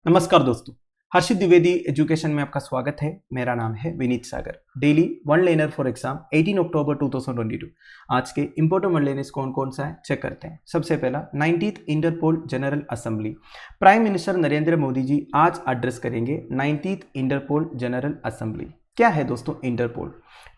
नमस्कार दोस्तों, हर्षित द्विवेदी एजुकेशन में आपका स्वागत है। मेरा नाम है Vineet Sagar. Daily one liner for exam 18 October 2022। आज के इंपोर्टेंट वन लाइनर्स कौन कौन सा है चेक करते हैं। सबसे पहला 90th Interpol general assembly. Prime minister Narendra Modi ji आज एड्रेस करेंगे 90th इंटरपोल जनरल असेंबली। क्या है दोस्तों Interpol?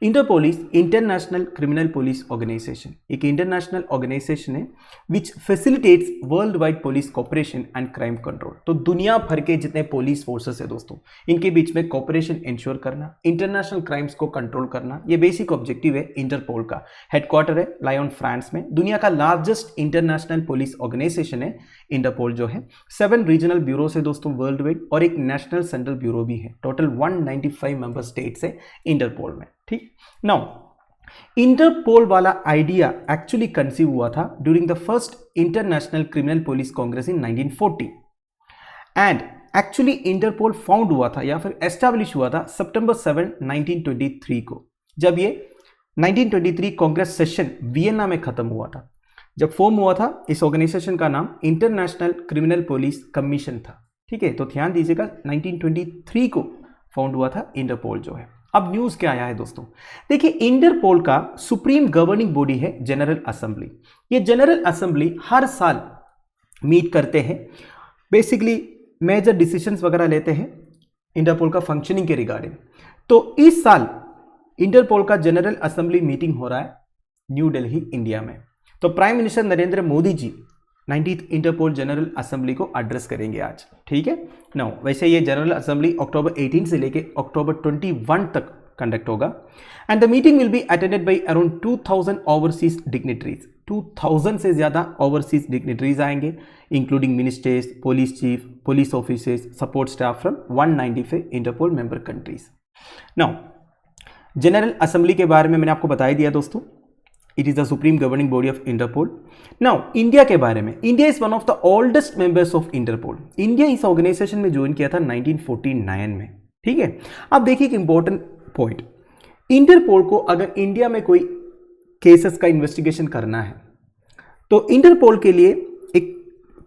Interpol is international criminal police organisation. एक इंटरनेशनल ऑर्गेनाइजेशन है which facilitates world wide police cooperation and crime control. तो दुनिया भर के जितने पुलिस फोर्सेस है दोस्तों, इनके बीच में कोऑपरेशन इंश्योर करना, इंटरनेशनल क्राइम्स को कंट्रोल करना, ये बेसिक ऑब्जेक्टिव है इंटरपोल का। हेडक्वार्टर है लायन फ्रांस में। दुनिया का लार्जेस्ट इंटरनेशनल पुलिस ऑर्गेनाइजेशन है इंटरपोल जो है। 7 रीजनल ब्यूरोस है दोस्तों वर्ल्ड वाइड और एक नेशनल सेंट्रल ब्यूरो भी है। टोटल 195 मेंबर स्टेट्स है इंटरपोल में। ठीक, नाउ इंटरपोल वाला आइडिया एक्चुअली कंसीव हुआ था during the first international criminal police congress in 1940 and actually Interpol found हुआ था या फिर एस्टैब्लिश हुआ था सितंबर 7, 1923 को, जब ये 1923 कांग्रेस सेशन वियना में खत्म हुआ था। जब फॉर्म हुआ था इस ऑर्गेनाइजेशन का नाम इंटरनेशनल क्रिमिनल पुलिस कमीशन था। ठीक है, तो ध्यान दीजिएगा 1923 को फाउंड हुआ था इंटरपोल जो है। अब न्यूज क्या आया है दोस्तों, देखिए इंटरपोल का सुप्रीम गवर्निंग बॉडी है जनरल असेंबली। ये जनरल असेंबली हर साल मीट करते हैं, बेसिकली मेजर डिसीजंस वगैरह लेते हैं इंटरपोल का फंक्शनिंग के रिगार्डिंग। तो इस साल इंटरपोल का जनरल असेंबली मीटिंग हो रहा है न्यू दिल्ली इंडिया में। तो प्राइम मिनिस्टर नरेंद्र मोदी जी 90th इंटरपोल जनरल असेंबली को एड्रेस करेंगे आज। ठीक है ना, वैसे ये जनरल असेंबली अक्टूबर 18 से लेके अक्टूबर 21 तक कंडक्ट होगा and the meeting will be attended by around 2000 overseas dignitaries. 2000 से ज्यादा ओवरसीज डिग्निटरीज आएंगे including ministers, police chief, police officers, support staff from 195 Interpol member countries. Now general assembly के बारे में मैंने आपको बता ही दिया दोस्तों, it is the supreme governing body of Interpol. Now India के बारे में, India is one of the oldest members of Interpol. India इस ऑर्गेनाइजेशन में ज्वाइन किया था 1949 में। ठीक है, अब देखिए एक इंपॉर्टेंट पॉइंट, इंटरपोल को अगर इंडिया में कोई केसेस का इन्वेस्टिगेशन करना है तो इंटरपोल के लिए एक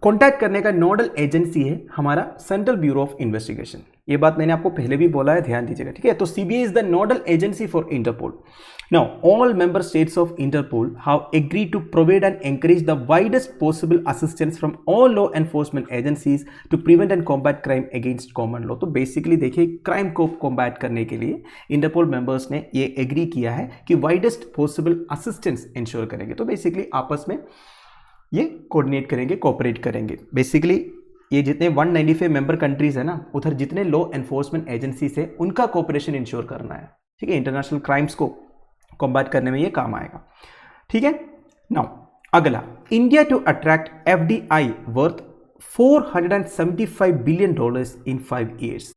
कॉन्टैक्ट करने का नोडल एजेंसी है हमारा सेंट्रल ब्यूरो ऑफ इन्वेस्टिगेशन। ये बात मैंने आपको पहले भी बोला है, ध्यान दीजिएगा। ठीक है, तो CBI is the nodal agency for Interpol. Now, all member states of Interpol have agreed to provide and encourage the widest possible assistance from all law enforcement agencies to prevent and combat crime against common law। तो basically देखिए crime को combat करने के लिए interpole members ने ये agree किया है कि वाइडेस्ट पॉसिबल असिस्टेंस इंश्योर करेंगे। तो बेसिकली आपस में ये कोऑर्डिनेट करेंगे, कोऑपरेट करेंगे। बेसिकली ये जितने 195 मेंबर कंट्रीज है ना, उधर जितने लॉ एनफोर्समेंट एजेंसीज है उनका कोऑपरेशन इंश्योर करना है। ठीक है, इंटरनेशनल क्राइम्स को कॉम्बैट करने में ये काम आएगा। ठीक है, नाउ अगला, India to attract FDI worth $475 billion in 5 years।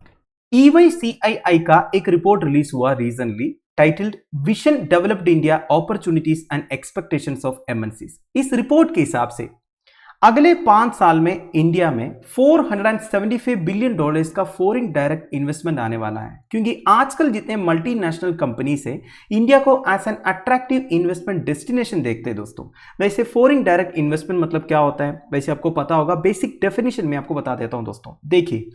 EYCII का एक रिपोर्ट रिलीज हुआ recently titled vision developed India opportunities and expectations of MNCs. इस रिपोर्ट के हिसाब से अगले 5 साल में इंडिया में $475 बिलियन का फॉरेन डायरेक्ट इन्वेस्टमेंट आने वाला है, क्योंकि आजकल जितने मल्टीनेशनल कंपनीज है इंडिया को as an attractive investment destination देखते हैं दोस्तों। वैसे फॉरेन डायरेक्ट इन्वेस्टमेंट मतलब क्या होता है, वैसे आपको पता होगा, बेसिक डेफिनेशन में आपको बता देता हूं दोस्तों। देखिए,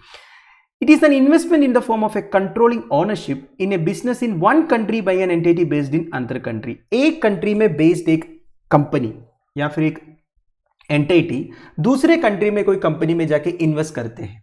it is an investment in the form of A controlling ownership in A business in one country bye an entity based in other country. एक कंट्री में बेस्ड एक कंपनी या फिर एक एंटिटी दूसरे कंट्री में कोई कंपनी में जाके इन्वेस्ट करते हैं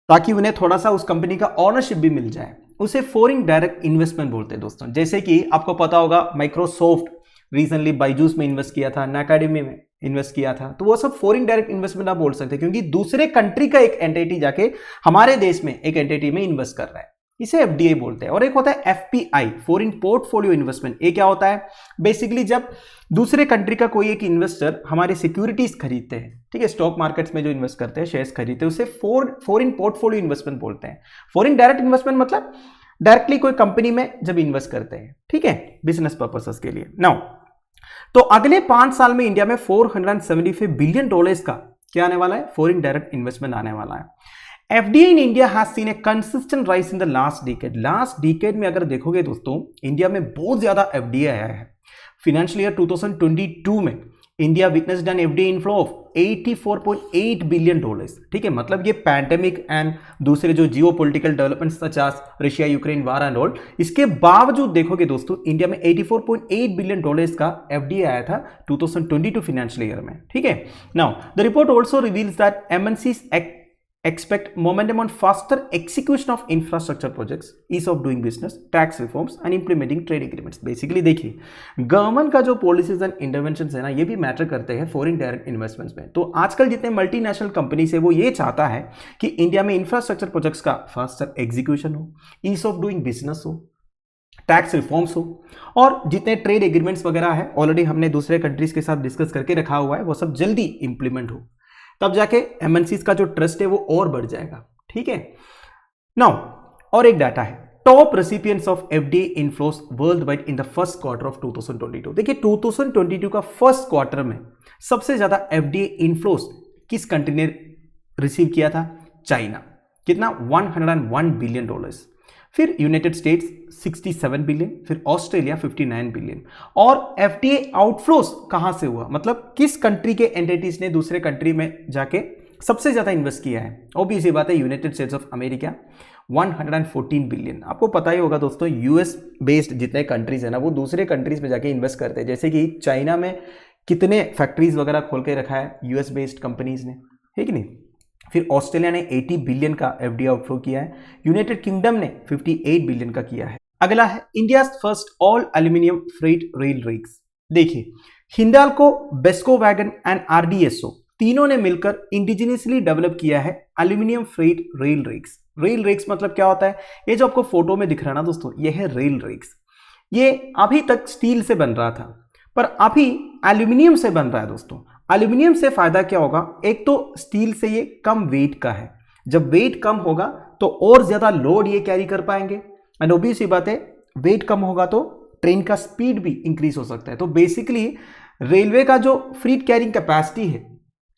ताकि उन्हें थोड़ा सा उस कंपनी का ओनरशिप भी मिल जाए, उसे फॉरेन डायरेक्ट इन्वेस्टमेंट बोलते हैं दोस्तों। जैसे कि आपको पता होगा माइक्रोसॉफ्ट रिसेंटली बायजूस में इन्वेस्ट किया था, अनअकैडमी में इन्वेस्ट किया था, तो वो सब फॉरेन डायरेक्ट इन्वेस्टमेंट आप बोल सकते हैं, क्योंकि दूसरे कंट्री का एक एंटिटी जाके हमारे देश में एक एंटिटी में इन्वेस्ट कर रहा है, इसे एफडीआई बोलते हैं। और एक होता है एफपीआई, फॉरेन पोर्टफोलियो इन्वेस्टमेंट। ये क्या होता है, बेसिकली जब दूसरे कंट्री का कोई एक इन्वेस्टर हमारे सिक्योरिटीज खरीदते हैं, ठीक है, स्टॉक मार्केट्स में जो इन्वेस्ट करते हैं, शेयर्स खरीदते हैं, उसे फॉरेन पोर्टफोलियो इन्वेस्टमेंट बोलते हैं। फॉरेन डायरेक्ट इन्वेस्टमेंट मतलब डायरेक्टली कोई कंपनी में जब इन्वेस्ट करते हैं, ठीक है, बिजनेस पर्पसेस के लिए। नाउ तो अगले 5 साल में इंडिया में $475 बिलियन का क्या आने वाला है, फॉरेन डायरेक्ट इन्वेस्टमेंट आने वाला है। FDI in India has seen a consistent rise in the last decade। Last decade में अगर देखोगे दोस्तों, इंडिया में बहुत ज्यादा FDI आया है। फाइनेंशियल ईयर 2022 में India witnessed an FDI inflow of $84.8 billion. ठीक है, मतलब ये पैंडेमिक एंड दूसरे जो geopolitical developments such as Russia Ukraine war and all, इसके बावजूद देखोगे दोस्तों इंडिया में $84.8 बिलियन का एफडीआई आया था 2022 फाइनेंशियल ईयर में। ठीक है, now the report also reveals that MNCs expect momentum on faster execution of infrastructure projects, ease of doing business, tax reforms and implementing trade agreements। Basically देखिए, government का जो policies and intervention है ना, ये भी मैटर करते हैं foreign direct investments में। तो आजकल जितने मल्टीनेशनल कंपनीज है वो ये चाहता है कि इंडिया में इंफ्रास्ट्रक्चर प्रोजेक्ट्स का फास्टर एग्जीक्यूशन हो, ईज ऑफ डूइंग बिजनेस हो, टैक्स रिफॉर्म्स हो, और जितने ट्रेड एग्रीमेंट्स वगैरह है ऑलरेडी हमने दूसरे कंट्रीज के साथ डिस्कस करके रखा हुआ है, वो सब जल्दी इंप्लीमेंट हो, तब जाके एमएनसीज का जो ट्रस्ट है वो और बढ़ जाएगा। ठीक है, नाउ और एक डाटा है, top recipients of FDI inflows world wide in the first quarter of 2022। देखिए 2022 का फर्स्ट क्वार्टर में सबसे ज्यादा एफडीआई इनफ्लोस किस कंट्री ने रिसीव किया था? चाइना। कितना? $101 बिलियन। फिर यूनाइटेड स्टेट्स 67 बिलियन, फिर ऑस्ट्रेलिया 59 बिलियन। और एफडीआई आउटफ्लोस कहां से हुआ, मतलब किस कंट्री के एंटिटीज ने दूसरे कंट्री में जाके सबसे ज्यादा इन्वेस्ट किया है? ऑब्वियस बात है, United states of America 114 billion. आपको पता ही होगा दोस्तों, यूएस बेस्ड जितने कंट्रीज है ना, वो दूसरे कंट्रीज में जाके इन्वेस्ट करते हैं। जैसे कि चाइना में कितने फैक्ट्रीज वगैरह खोल के रखा है यूएस बेस्ड कंपनीज ने, है कि नहीं। फिर ऑस्ट्रेलिया ने 80 बिलियन का एफडीआई आउटफ्लो किया है, यूनाइटेड किंगडम ने 58 बिलियन का किया है। अगला है India first all aluminium freight rail rigs. देखिए, Hindalco, Besco wagon and RDSO तीनों ने मिलकर इंडिजिनियसली डेवलप किया है aluminium freight rail rigs. Rail rigs मतलब क्या होता है? ये जो आपको फोटो में दिख रहा है ना दोस्तों, ये है रेल रिग्स। ये अभी तक स्टील से बन रहा था, पर अभी एल्यूमिनियम से बन रहा है दोस्तों। एल्यूमिनियम से फायदा क्या होगा? एक तो स्टील से ये कम वेट का है, जब वेट कम होगा तो और ज्यादा लोड ये कैरी कर पाएंगे, एंड ऑब्वियस सी बात है वेट कम होगा तो ट्रेन का स्पीड भी इंक्रीज हो सकता है। तो बेसिकली रेलवे का जो फ्रीट कैरिंग कैपेसिटी है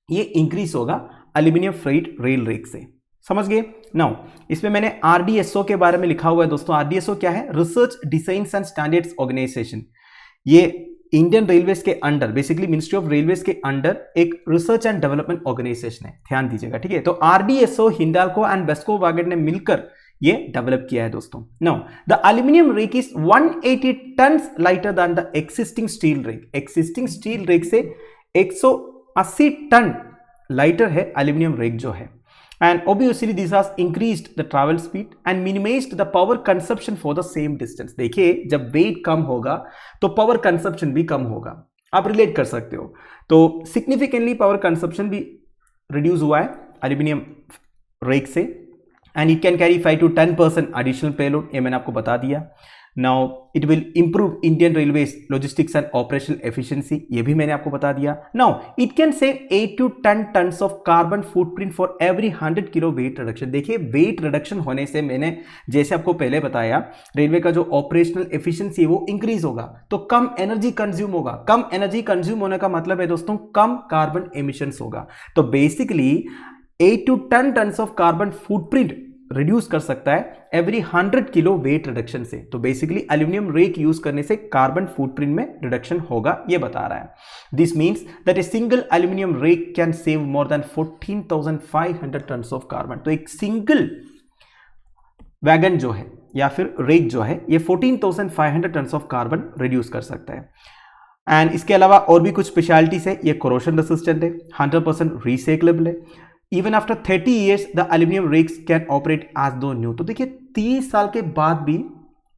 ये इंक्रीज होगा एल्यूमिनियम फ्रेट रेल रिग से। समझ गए? नाउ इसमें मैंने आरडीएसओ के बारे में लिखा हुआ है दोस्तों। आरडीएसओ क्या है? Research design and standards organisation. ये इंडियन रेलवेज के under, basically ministry of railways के अंडर एक रिसर्च एंड डेवलपमेंट ऑर्गेनाइजेशन है, ध्यान दीजिएगा। ठीक है, तो RDSO, Hindalco and Besco wagon ने मिलकर ये डेवलप किया है दोस्तों। Now the aluminium rake is 180 tons lighter than the existing steel rake. Existing steel rake से 180 टन लाइटर है एल्यूमिनियम रिग जो है। And obviously this has increased the travel speed and minimized the power consumption for the same distance। देखिए, जब wait कम होगा तो power consumption भी कम होगा, आप रिलेट कर सकते हो। तो सिग्निफिकेंटली पावर कंजप्शन भी रिड्यूस हुआ है एल्यूमिनियम रेक से, and it can carry 5 to 10% additional payload, ये मैंने आपको बता दिया। Now it will improve Indian railways logistics and operational efficiency, ये भी मैंने आपको बता दिया। Now it can save 8 to 10 turns of carbon footprint for every 100 kilo weight reduction. देखिए, वेट रिडक्शन होने से, मैंने जैसे आपको पहले बताया, रेलवे का जो ऑपरेशनल एफिशिएंसी है वो इंक्रीज होगा, तो कम एनर्जी कंज्यूम होगा। कम एनर्जी कंज्यूम होने का मतलब है दोस्तों कम कार्बन एमिशंस होगा। तो basically 8 to 10 turns of carbon footprint reduce कर सकता है एवरी 100 किलो वेट रिडक्शन से। तो बेसिकली एल्यूमिनियम रेक यूज करने से कार्बन फुटप्रिंट में रिडक्शन होगा, ये बता रहा है। This means that a single aluminium rake can save more than 14,500 tons of carbon. तो एक सिंगल वैगन जो है या फिर रेक जो है ये 14,500 टन्स ऑफ कार्बन रिड्यूस कर सकता है। एंड इसके अलावा और भी कुछ स्पेशलिटीज है। ये कोरोशन रेसिस्टेंट है, 100% रिसाइक्लेबल है। Even after 30 years the aluminium rakes can operate as though new. तो देखिए 30 साल के बाद भी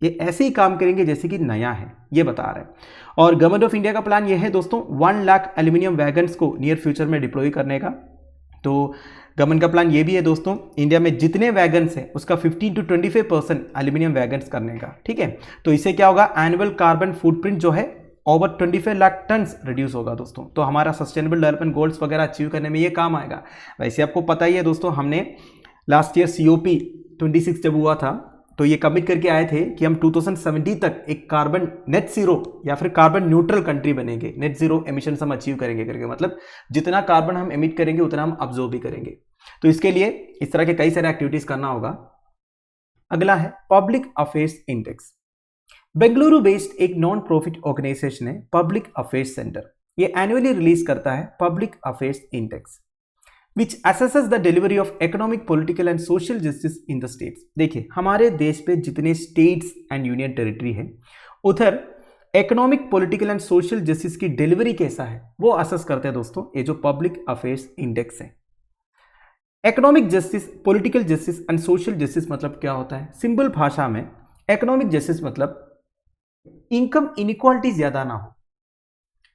ये ऐसे ही काम करेंगे जैसे कि नया है, ये बता रहे हैं। और गवर्नमेंट ऑफ इंडिया का प्लान ये है दोस्तों 1 लाख एल्यूमिनियम वैगन्स को नियर फ्यूचर में डिप्लॉय करने का। तो गवर्नमेंट का प्लान ये भी है दोस्तों, इंडिया में जितने वैगन्स हैं उसका 15 to 25% एल्यूमिनियम वैगन्स करने का। ठीक है, तो इससे क्या होगा? एनुअल कार्बन फुटप्रिंट जो है ओवर 25 लाख टन्स रिड्यूस होगा दोस्तों। तो हमारा सस्टेनेबल डेवलपमेंट गोल्स वगैरह अचीव करने में ये काम आएगा। वैसे आपको पता ही है दोस्तों, हमने लास्ट ईयर COP 26 जब हुआ था तो ये कमिट करके आए थे कि हम 2070 तक एक कार्बन नेट जीरो या फिर कार्बन न्यूट्रल कंट्री बनेंगे। नेट जीरो एमिशन हम अचीव करेंगे करके, मतलब जितना कार्बन हम एमिट करेंगे उतना हम अब्जॉर्ब भी करेंगे। तो इसके लिए इस तरह के कई सारे एक्टिविटीज करना होगा। अगला है public affairs index. Bengaluru based एक नॉन प्रॉफिट ऑर्गेनाइजेशन है पब्लिक अफेयर्स सेंटर। ये एनुअली रिलीज करता है public affairs index which assesses the delivery of economic, political and social justice in the states. देखिए, हमारे देश पे जितने स्टेट्स एंड यूनियन टेरिटरी है उधर economic, political and social justice की डिलीवरी कैसा है वो असेस करते हैं दोस्तों, ये जो पब्लिक अफेयर्स इंडेक्स है। Economic justice, political justice and social justice मतलब क्या होता है? सिंपल भाषा में इकोनॉमिक जस्टिस मतलब इनकम इनइक्वालिटी ज्यादा ना हो,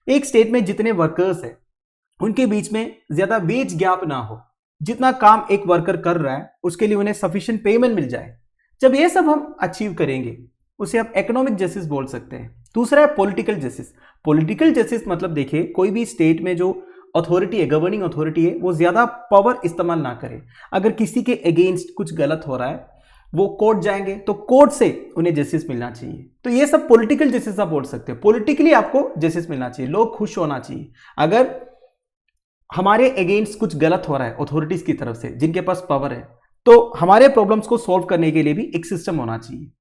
एक स्टेट में जितने वर्कर्स है उनके बीच में ज्यादा वेज गैप ना हो, जितना काम एक वर्कर कर रहा है उसके लिए उन्हें सफिशिएंट पेमेंट मिल जाए। जब ये सब हम अचीव करेंगे उसे आप इकोनॉमिक जस्टिस बोल सकते हैं। दूसरा है पॉलिटिकल जस्टिस। पॉलिटिकल जस्टिस मतलब देखिए, कोई भी स्टेट में जो अथॉरिटी है, गवर्निंग अथॉरिटी है, वो ज्यादा पावर इस्तेमाल ना करे। अगर किसी के अगेंस्ट कुछ गलत हो रहा है वो कोर्ट जाएंगे तो कोर्ट से उन्हें जस्टिस मिलना चाहिए। तो ये सब पॉलिटिकल जस्टिस आप बोल सकते हो। पॉलिटिकली आपको जस्टिस मिलना चाहिए, लोग खुश होना चाहिए। अगर हमारे अगेंस्ट कुछ गलत हो रहा है अथॉरिटीज की तरफ से जिनके पास पावर है, तो हमारे प्रॉब्लम्स को सॉल्व करने के लिए भी एक सिस्टम होना चाहिए।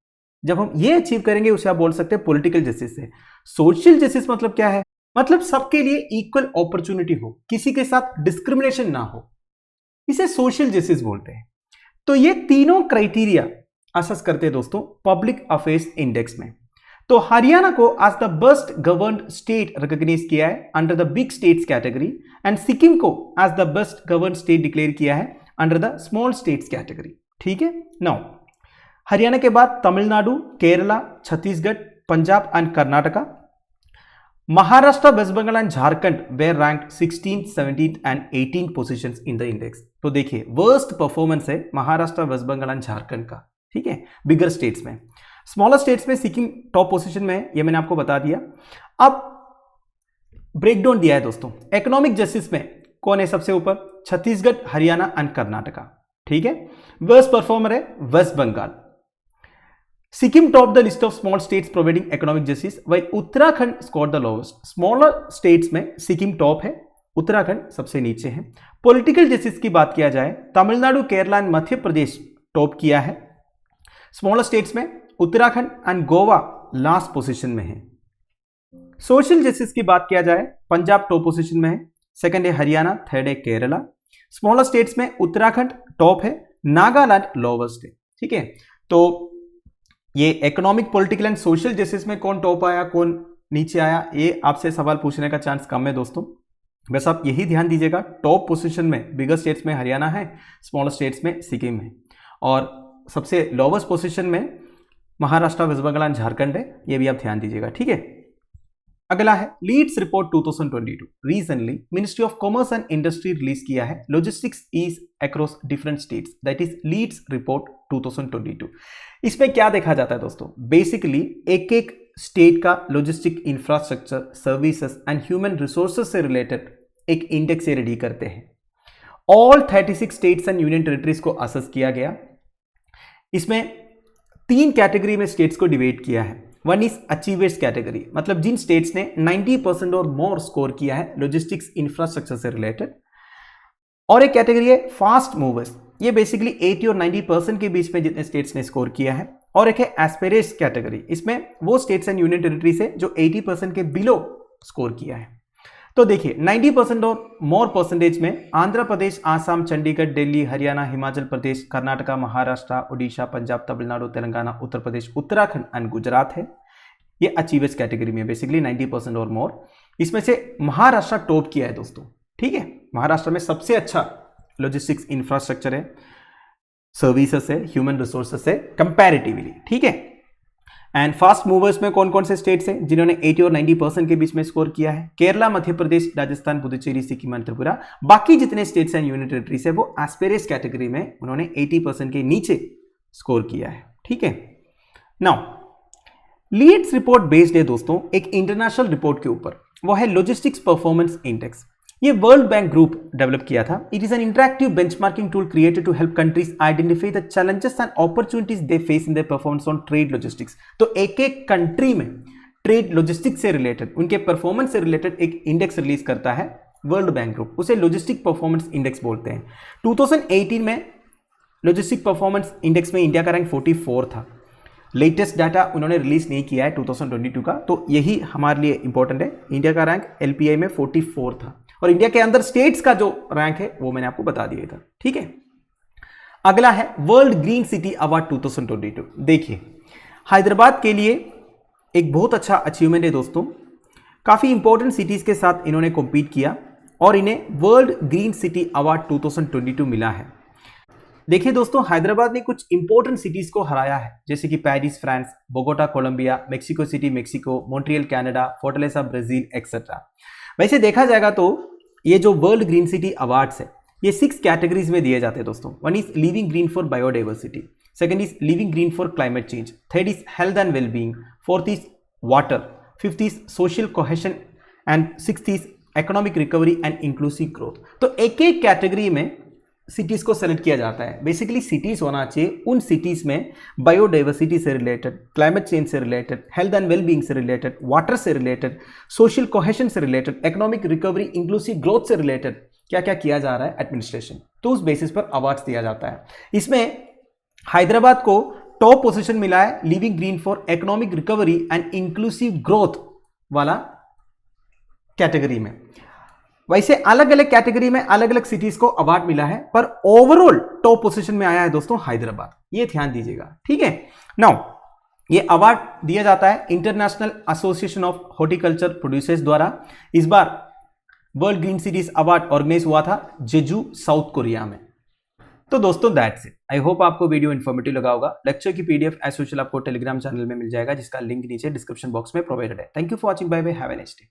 जब हम ये अचीव करेंगे उसे आप बोल सकते हैं पॉलिटिकल जस्टिस है। सोशल जस्टिस मतलब क्या है? मतलब सबके लिए इक्वल अपॉर्चुनिटी हो, किसी के साथ डिस्क्रिमिनेशन ना हो, इसे सोशल जस्टिस बोलते हैं। तो ये तीनों क्राइटेरिया असेस करते हैं दोस्तों पब्लिक अफेयर्स इंडेक्स में। तो हरियाणा को आज the best governed state recognise किया है under the big states category, and Sikkim को आज the best governed state declare किया है under the small states category. ठीक है। नाउ हरियाणा के बाद Tamil Nadu, Kerala, Chhattisgarh, Punjab and Karnataka, Maharashtra, West Bengal and Jharkhand were ranked 16th, 17th and 18th positions in the index. तो देखिए, वर्स्ट परफॉर्मेंस है महाराष्ट्र, वेस्ट बंगाल एंड झारखंड का। ठीक है, बिगर स्टेट्स में। स्मॉलर स्टेट्स में सिक्किम टॉप पोजीशन में है, ये मैंने आपको बता दिया। अब ब्रेकडाउन दिया है दोस्तों, इकोनॉमिक जस्टिस में कौन है सबसे ऊपर? छत्तीसगढ़, हरियाणा एंड कर्नाटका। ठीक है। वर्स्ट परफॉर्मर है West Bengal. Sikkim top the list of small states providing economic justice, while Uttarakhand score the lowest. Smaller states में सिक्किम टॉप है, उत्तराखंड सबसे नीचे है। पॉलिटिकल जस्टिस की बात किया जाए, तमिलनाडु, केरला एंड मध्य प्रदेश टॉप किया है। स्मॉलर स्टेट्स में Uttarakhand and Goa last position में है। सोशल जस्टिस की बात किया जाए, पंजाब टॉप पोजीशन में है, सेकंड है हरियाणा, थर्ड है केरला। स्मॉलर स्टेट्स में उत्तराखंड टॉप है, नागालैंड लोवेस्ट है। ठीक है। तो ये economic, political and social justice में कौन टॉप आया, कौन नीचे आया, ये आपसे सवाल पूछने का चांस कम है दोस्तों। बस आप यही ध्यान दीजिएगा, टॉप पोजीशन में बिगर स्टेट्स में हरियाणा है, स्मॉलर स्टेट्स में सिक्किम है, और सबसे लोवेस्ट पोजीशन में महाराष्ट्र, वेस्ट बंगाल एंड झारखंड है। ये भी आप ध्यान दीजिएगा। ठीक है। अगला है LEADS report 2022। Recently ministry of commerce and industry release किया है logistics ease across different states, that is LEADS report 2022। इसमें क्या देखा जाता है दोस्तों? बेसिकली एक एक स्टेट का logistic infrastructure, services and human resources से रिलेटेड एक इंडेक्स रेडी करते हैं। All 36 states and union territories को असेस किया गया। इसमें 3 कैटेगरी में स्टेट्स को डिवाइड किया है। वन इज अचीवर्स कैटेगरी, मतलब जिन स्टेट्स ने 90% और मोर स्कोर किया है लॉजिस्टिक्स इंफ्रास्ट्रक्चर से रिलेटेड। और एक कैटेगरी है फास्ट मूवर्स, ये बेसिकली 80 और 90% के बीच में जितने स्टेट्स ने स्कोर किया है। और एक है एस्पिरेट्स कैटेगरी, इसमें वो स्टेट्स एंड यूनियन टेरिटरीज है जो 80% के बिलो स्कोर किया है। तो देखिए 90% और मोर परसेंटेज में आंध्र प्रदेश, आसाम, चंडीगढ़, दिल्ली, हरियाणा, हिमाचल प्रदेश, कर्नाटका, महाराष्ट्र, उड़ीसा, पंजाब, तमिलनाडु, तेलंगाना, उत्तर प्रदेश, उत्तराखंड एंड गुजरात है। ये अचीवर्स कैटेगरी में बेसिकली 90% और मोर। इसमें से महाराष्ट्र टॉप किया है दोस्तों। ठीक है। महाराष्ट्र में सबसे अच्छा लॉजिस्टिक्स इंफ्रास्ट्रक्चर है, सर्विसेस है, ह्यूमन रिसोर्सेस है कंपैरेटिवली। ठीक है। एंड फास्ट मूवर्स में कौन कौन से स्टेट्स हैं जिन्होंने 80 और 90% के बीच में स्कोर किया है? केरला, मध्य प्रदेश, राजस्थान, पुदुचेरी, सिक्किम एंड त्रिपुरा। बाकी जितने स्टेट्स एंड यूनियन टेरिटरीज है वो एस्पिरेट्स कैटेगरी में उन्होंने 80% के नीचे स्कोर किया है। ठीक है। नाउ लीड्स रिपोर्ट बेस्ड है दोस्तों एक इंटरनेशनल रिपोर्ट के ऊपर, वो है लॉजिस्टिक्स परफॉर्मेंस इंडेक्स। ये वर्ल्ड बैंक ग्रुप डेवलप किया था। It is an interactive benchmarking tool created to help countries identify the challenges and opportunities they face in their performance on trade logistics. तो एक एक कंट्री में trade logistics से related, उनके performance से related एक इंडेक्स रिलीज करता है वर्ल्ड बैंक ग्रुप, उसे लॉजिस्टिक परफॉर्मेंस इंडेक्स बोलते हैं। 2018 में लॉजिस्टिक परफॉर्मेंस इंडेक्स में इंडिया का रैंक 44 था। लेटेस्ट डाटा उन्होंने रिलीज नहीं किया है 2022 का, तो यही हमारे लिए इंपॉर्टेंट है। इंडिया का रैंक LPI में 44 था और इंडिया के अंदर स्टेट्स का जो रैंक है वो मैंने आपको बता दिया था। ठीक है, अगला है वर्ल्ड ग्रीन सिटी अवार्ड 2022। देखिए, हैदराबाद के लिए एक बहुत अच्छा अचीवमेंट है दोस्तों। काफ़ी इंपॉर्टेंट सिटीज़ के साथ इन्होंने कॉम्पीट किया और इन्हें वर्ल्ड ग्रीन सिटी अवार्ड 2022 मिला है। देखिए दोस्तों, हैदराबाद ने कुछ इंपॉर्टेंट सिटीज़ को हराया है, जैसे कि Paris France, Bogota Colombia, Mexico City Mexico, Montreal Canada, Fortaleza Brazil etcetera. वैसे देखा जाएगा तो ये जो वर्ल्ड ग्रीन सिटी अवार्ड्स है ये 6 कैटेगरीज में दिए जाते हैं दोस्तों। One is living green for biodiversity, second is living green for climate change, third is health and wellbeing, fourth is water, fifth is social cohesion and sixth is economic recovery and inclusive growth. तो एक एक category में cities को select किया जाता है। Basically cities होना चाहिए उन सिटीज में बायोडाइवर्सिटी से रिलेटेड, क्लाइमेट चेंज से रिलेटेड, हेल्थ एंड वेलबींग से रिलेटेड, वाटर से रिलेटेड, सोशल कोहेशन से related, economic recovery, inclusive growth से रिलेटेड क्या क्या किया जा रहा है एडमिनिस्ट्रेशन, तो उस बेसिस पर अवार्ड्स दिया जाता है। इसमें हैदराबाद को टॉप पोजीशन मिला है living green for economic recovery and inclusive growth वाला कैटेगरी में। वैसे अलग अलग कैटेगरी में अलग अलग सिटीज को अवार्ड मिला है, पर ओवरऑल टॉप पोजीशन में आया है दोस्तों हैदराबाद, ये ध्यान दीजिएगा। ठीक है, नाउ ये अवार्ड दिया जाता है international association of horticulture producers द्वारा। इस बार world green cities award organise हुआ था जेजू, साउथ कोरिया में। तो दोस्तों दैट्स इट। आई होप आपको वीडियो इन्फॉर्मेटिव लगा होगा। लेक्चर की PDF एज यूजुअल आपको टेलीग्राम चैनल में मिल जाएगा, जिसका लिंक नीचे डिस्क्रिप्शन बॉक्स में प्रोवाइडेड है। Thank you for watching, bye bye, have a nice day.